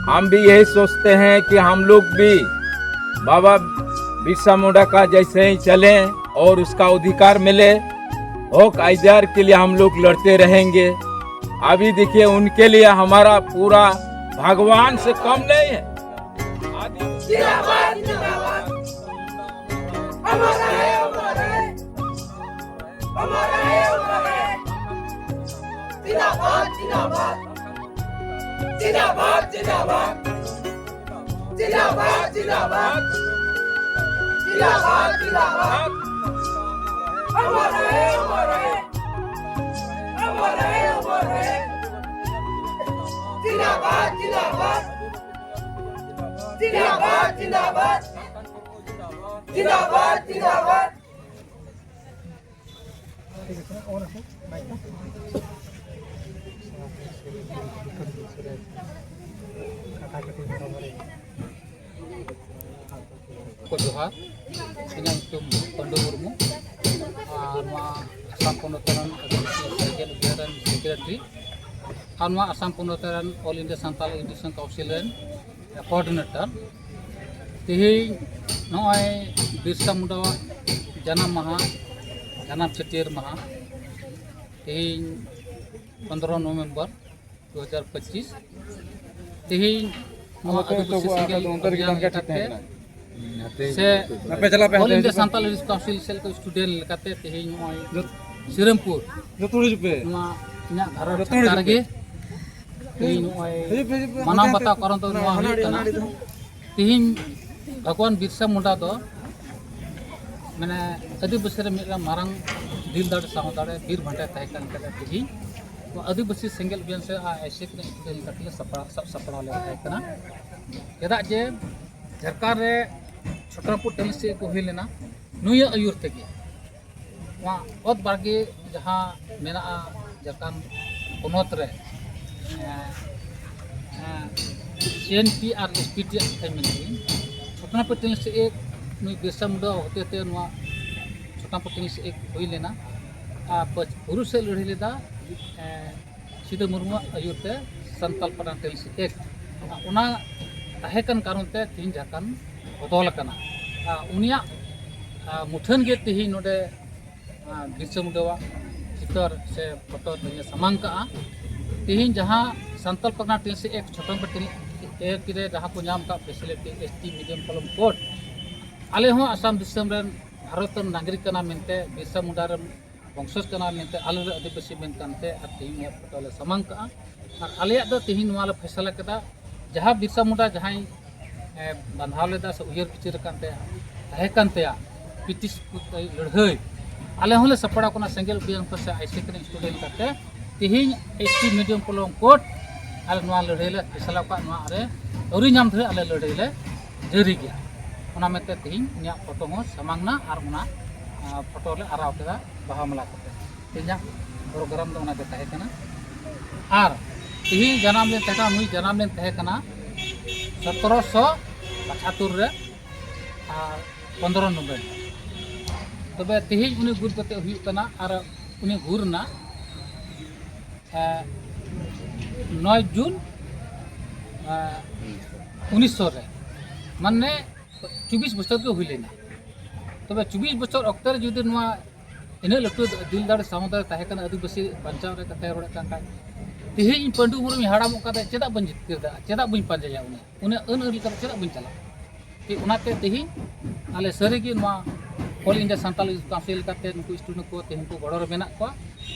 हम भी यही सोचते हैं कि हम लोग भी बाबा बिरसा मुंडा का जैसे ही चलें और उसका अधिकार मिले, हक अधिकार के लिए हम लोग लड़ते रहेंगे। अभी देखिए उनके लिए हमारा पूरा भगवान से कम नहीं है। जिंदाबाद जिंदाबाद हमारा है हमारा है हमारा है हमारा है जिंदाबाद जिंदाबाद जिंदाबाद जिंदाबाद जिंदाबाद जिंदाबाद जिंदाबाद जिंदाबाद हमारा है हमारा है हमारा है हमारा है जिंदाबाद जिंदाबाद जिंदाबाद जिंदाबाद जिंदाबाद जिंदाबाद को जोहार ᱤᱧᱟᱹᱜ ᱧᱩᱛᱩᱢ ᱯᱟᱹᱱᱰᱩ ᱢᱩᱨᱢᱩ ᱟᱨ ᱱᱚᱣᱟ ᱟᱥᱟᱢ ᱯᱚᱱᱚᱛ ᱨᱮᱱ ᱥᱮᱪᱮᱫ ᱨᱮᱱ ᱥᱮᱠᱨᱮᱴᱟᱨᱤ ᱟᱨ ᱱᱚᱣᱟ ᱟᱥᱟᱢ ᱯᱚᱱᱚᱛ ᱨᱮᱱ all India Santal education council ᱨᱮᱱ ᱠᱳᱚᱨᱰᱤᱱᱮᱴᱚᱨ ᱛᱮᱦᱮᱧ ᱱᱚᱜᱼᱚᱭ ᱵᱤᱨᱥᱟ ᱢᱩᱱᱰᱟᱣᱟᱜ ᱡᱟᱱᱟᱢ ᱢᱟᱦᱟ ᱡᱟᱱᱟᱢ ᱪᱷᱟᱹᱴᱭᱟᱹᱨ ᱢᱟᱦᱟ ᱛᱮᱦᱮᱧ 15 नवंबर 2025 ᱛᱮᱦᱮᱧ ᱱᱚᱣᱟ ᱟᱹᱫᱤᱵᱟᱹᱥᱤ ᱥᱮᱸᱜᱮᱞ ᱚᱵᱷᱤᱡᱟᱱ ᱞᱮᱠᱟᱛᱮ से all India Santal education council cell को स्टूडेंट लेकाते तेहेñ नय श्रीरामपुर नवा इना घरर छाता गे तेहेñ नय मानव बाता कारण तो नवा हुई कना तेहेñ भगवान बिरसा मुंडा दो माने आदिवासी रे मिला मारंग दिल दाड़ साहो दाड़े वीर भांटे ताहे कान कदा तेहेñ तो आदिवासी सेंगेल बियान से ऐसे के स्टूडेंट लेकाते सपड़ा ले ताहे कना यदा जे सरकार रे छोटापुर टेल से को हुई लेना नुय आयुर तेगे वहाँ बहुत बागे जहाँ मेना जकान पोनोत रे CNP और SPT छोटापुर टेल से एक नुई बिरसा मुंडा होते थे वहाँ छोटापुर टेल से एक हुई लेना पुरुष से लड़ी लेदा सीधे मुर्मू आयुर ते संताल परान टेल से एक उना ताहेकन कारण ते तीन जकान बदल कना उनिया मुठन के तेही नोडे बिरसा मुंडा चितर से फोटो तनिया सामांग का तेही जहाँ संताल परान टेल से एक छोटा टेल एक रे जहाँ को नाम का facility ST medium column code आले हो आसाम दिसम रन भारत नागरिक कना मेनते बिरसा मुंडा रन वंशज कना मेनते आले आदिवासी मेन कानते और तेही फोटो ले सामांग का और आले द तेही नवाला फैसला कदा जहाँ बिरसा मुंडा जहाँ बांधाव लेदा से उयर पिचर कानते ताहेकानते पिटिस लड़हई आले होले सपड़ा कोना सेंगेल बियान को से आईसी के स्टूडेंट काते तेही ST मीडियम कॉलम कोड आले नवा लड़हई ले फैसला का नवा रे औरी नाम धरे आले लड़हई ले जरी गया ओना मेते तेही इया फोटो हो सामांगना और ओना फोटो ले आराव केदा बाहा मला करते तेजा प्रोग्राम दो ओना के ताहेकाना और तेही जनाम ले तका मुई जनाम ले ताहेकाना 1775 रे 15 नवंबर तबे तेही उनी गुर कते हुई कना और उनी गुरना 9 जून 1900 रे माने 24 बछर के हुई लेना तबे 24 बछर अक्तर जुदी नवा इने लटू दिल दाड़ सामुदाय ताहेकना आदिवासी पंचाव रे कते रोड का तेही पंडू मुर्मी हाड़ाम का चेदा बन जितदा चेदा बन पांजाया उन्हें अन अली का चेदा बन चला कि उनाते तेही आले सरीगी नवा ऑल इंडिया सान्ताल काउंसिल काते नुकु स्टूडेंट को तेही को गड़ो रे मेना को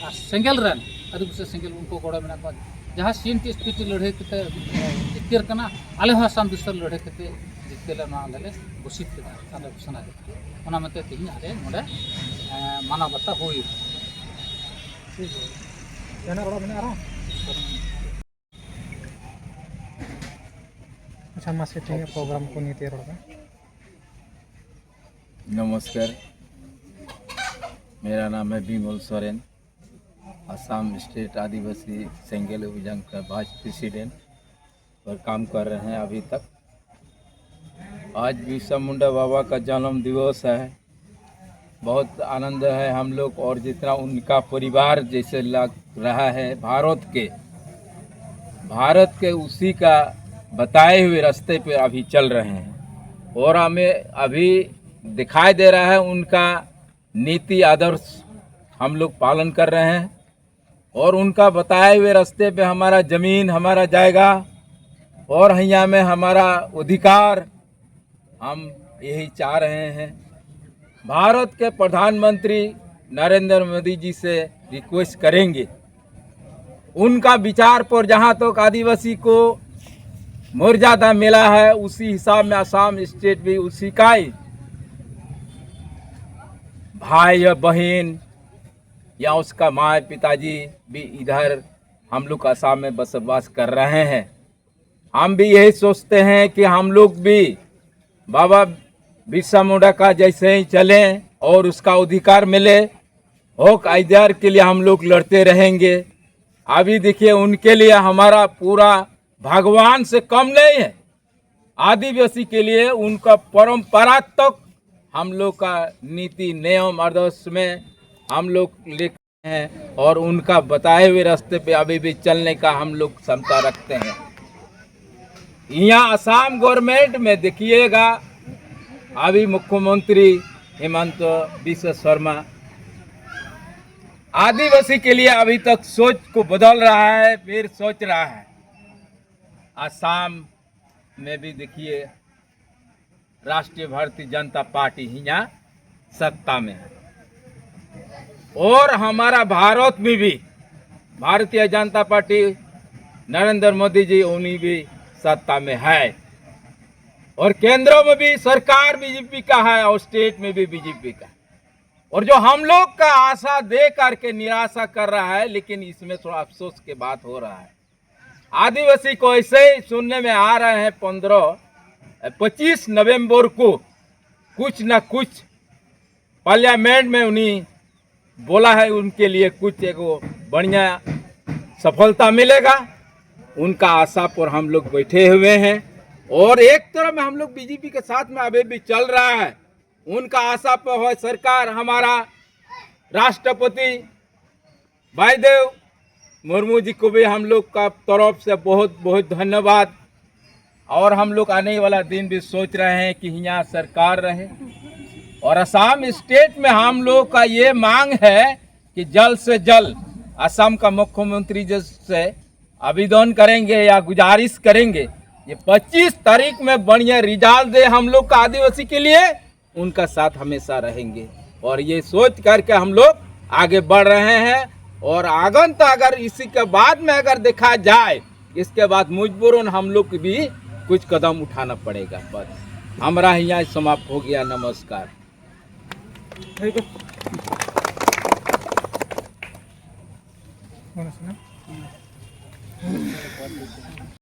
और सेंगेल रन आदिवासी सेंगेल उनको गड़ो मेना को जहाँ CNT SPT लड़े कते जितेर कना आले हो आसाम दिसर लड़े कते जितेला ना आले घोषित केदा आले घोषणा ओना मते तेही आले नोडे मानव बाता होई ठीक है जाना बड़ा बना रहा अच्छा मासे प्रोग्राम को नीति रोड़ा नमस्कार, मेरा नाम है विमल सोरेन, असम स्टेट आदिवासी सेंगेल अभियान का वाइस प्रेसिडेंट पर काम कर रहे हैं अभी तक। आज बिरसा मुंडा बाबा का जन्म दिवस है, बहुत आनंद है हम लोग और जितना उनका परिवार जैसे लग रहा है भारत के उसी का बताए हुए रास्ते पे अभी चल रहे हैं और हमें अभी दिखाई दे रहा है उनका नीति आदर्श हम लोग पालन कर रहे हैं और उनका बताए हुए रास्ते पे हमारा ज़मीन, हमारा जायगा और यहाँ में हमारा अधिकार हम यही चाह रहे हैं। भारत के प्रधानमंत्री नरेंद्र मोदी जी से रिक्वेस्ट करेंगे उनका विचार पर जहाँ तक आदिवासी को मर्यादा मिला है उसी हिसाब में असम स्टेट भी उसी का ही भाई या बहन या उसका माँ पिताजी भी इधर हम लोग असम में बसवास कर रहे हैं। हम भी यही सोचते हैं कि हम लोग भी बाबा बिरसा मुंडा का जैसे ही चलें और उसका अधिकार मिले हक अधिकार के लिए हम लोग लड़ते रहेंगे। अभी देखिए उनके लिए हमारा पूरा भगवान से कम नहीं है। आदिवासी के लिए उनका परंपरा तक हम लोग का नीति नियम आदर्श में हम लोग लेकर हैं और उनका बताए हुए रास्ते पे अभी भी चलने का हम लोग क्षमता रखते हैं। यहाँ असम गवर्नमेंट में देखिएगा अभी मुख्यमंत्री हेमंत बिश्व शर्मा आदिवासी के लिए अभी तक सोच को बदल रहा है, फिर सोच रहा है। असम में भी देखिए राष्ट्रीय भारतीय जनता पार्टी यहाँ सत्ता में है और हमारा भारत में भी भारतीय जनता पार्टी नरेंद्र मोदी जी उन्हीं भी सत्ता में है और केंद्र में भी सरकार बीजेपी का है और स्टेट में भी बीजेपी का। और जो हम लोग का आशा दे करके निराशा कर रहा है, लेकिन इसमें थोड़ा अफसोस की बात हो रहा है। आदिवासी को ऐसे ही सुनने में आ रहे हैं 25 नवंबर को कुछ न कुछ पार्लियामेंट में उन्हीं बोला है उनके लिए कुछ एक बढ़िया सफलता मिलेगा। उनका आशा पर हम लोग बैठे हुए हैं और एक तरफ में हम लोग बीजेपी के साथ में अभी भी चल रहा है। उनका आशा पर है सरकार। हमारा राष्ट्रपति भाईदेव मुर्मू जी को भी हम लोग का तरफ से बहुत बहुत धन्यवाद। और हम लोग आने वाला दिन भी सोच रहे हैं कि यहाँ सरकार रहे और असम स्टेट में हम लोग का ये मांग है कि जल्द से जल्द असम का मुख्यमंत्री जी से आवेदन करेंगे या गुजारिश करेंगे ये 25 तारीख में बढ़िया रिजल्ट दे हम लोग का आदिवासी के लिए, उनका साथ हमेशा रहेंगे। और ये सोच करके हम लोग आगे बढ़ रहे हैं और आगन तो अगर इसी के बाद में अगर देखा जाए इसके बाद मजबूरन हम लोग भी कुछ कदम उठाना पड़ेगा। बस हमारा यहाँ समाप्त हो गया। नमस्कार।